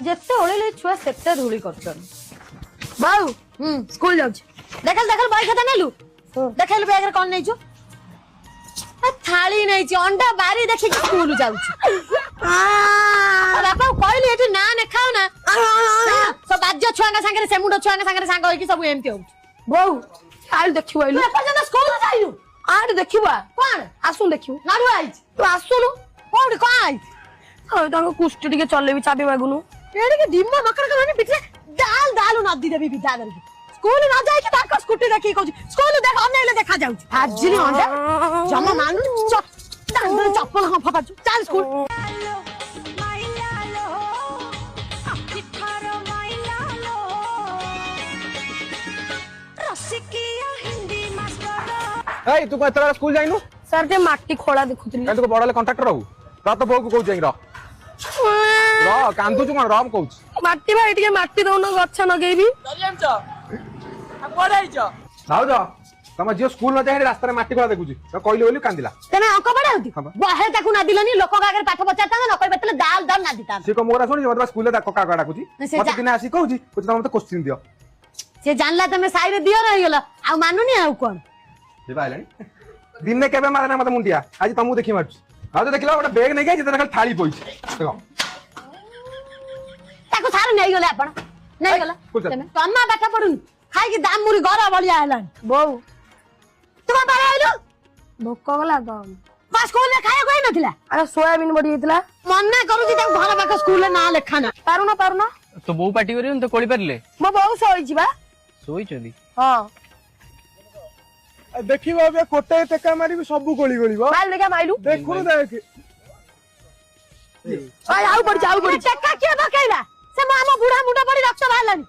ଯେତେ ଓଳିଲେ ଛୁଆ ସେତେ ଧୂଳି କରୁଛନ୍ତି। ବାଉ ସ୍କୁଲ ଯାଉଛି। ଦେଖଲ ଦେଖଲ ବହି ଖାତା ନେଲୁ ଦେଖେଲୁ ବ୍ୟାଗରେ କଣ ନେଇଛୁ? ଥାଳି ନେଇଛି ଅଣ୍ଡା ବାରି ଦେଖିକି ସ୍କୁଲ ଯାଉଛି। ବାପା କହିଲି ଏଠି ନା ନେଖାଅ ନା ସବୁ ବାଜ୍ୟ ଛୁଆଙ୍କ ସାଙ୍ଗରେ ସେମୁଣ୍ଡ ଛୁଆଙ୍କ ସାଙ୍ଗରେ ସାଙ୍ଗ ହେଇକି ସବୁ ଏମିତି ହଉଛି। ବୋଉ ଆଇଲୁ ଦେଖିବୁ ଆଇଲୁ ଏପର୍ଯ୍ୟନ୍ତ ସ୍କୁଲ ଯାଇନୁ ଆରେ ଦେଖିବୁ କଣ ଆସୁନୁ ଦେଖିବୁ ନଡୁଆ ହେଇଛି ତୁ ଆସୁନୁ କୋଉଠି କଣ ହେଇଛି? ତାଙ୍କ କୁଷ୍ଟି ଟିକେ ଚଲେଇବି ଚାବି ମାଗୁନୁ ଏଡ଼ିକି ଡିମ ମକର ମାନେ ପିଠିରେ ଡାଲ ଡାଲ ନଦି ଦେବି ବିଦା କରିକି ସ୍କୁଲ ନ ଯାଇକି ତାଙ୍କ ସ୍କୁଟି ଦେଖିକି କହୁଛି ସ୍କୁଲ ଦେଖ ଅନେଇଲେ ଦେଖା ଯାଉଛି। ଆଜିରେ ଅଣ୍ଡା ଜମା ମାନୁନି ଚପଲ ହଁ ଫପାଛୁ ଚାଲ ସ୍କୁଲ। ए तू एत स्कूल जाइनु सर के माटी खोला देखुଥିଲି तू बड़ ले कॉन्ट्रैक्टर रहू र तो बोक कहू जाई र कांदू छु कोन रम कहू माटी भाई ଟିକେ माटी दउन गछ नगेबी दरियम छ हम पढाई छ जाऊ जा तम जियो स्कूल न जाई रास्ता रे माटी खोला देखुची तो कहले बोली कांदिला तने अंक पढाउती बहे ताकू ना दिलनी लोक आगे पाठ पचारता न कहि बेतले दाल दाल ना दिता से को मोरा सुनी मत स्कूल दा कका का डाकुची मत दिन आसी कहूची कुछ तम मत क्वेश्चन दियो से जानला तमे साई रे दियो रहि गेला आ मानुनी आ कोन से बाइलानी दिन ने केबे मारना मत मुंडिया आज तमु देखि मारछ आ तो देखला ओटा बैग नै गई जे खाली थाली पइछ देखो ताको सार नै गेला आपण नै गेला तमे तम्मा पाठ पढुनी खाइ कि दाम मुरी घर बलिया हेलानी बोउ तू बारे आइलो भोक गला तो बस स्कूल रे खाया कोइ नथिला अरे सोयाबीन बड़ी हेतला मन्ना करूची ताको घर पाख स्कूल रे ना लेखाना पारुना तो बो पार्टी करियो तो कोଳି पारले मो बोउ सोई जिबा सोई चली हां देखिबा बे कोटे टेका मारी सब गोली गोलीबा माइल देखा माइलू देखुनु देख आउ पड़ी टेका के बकैला से मामा बुढ़ा मुंडा पड़ी रक्त बाहरलानी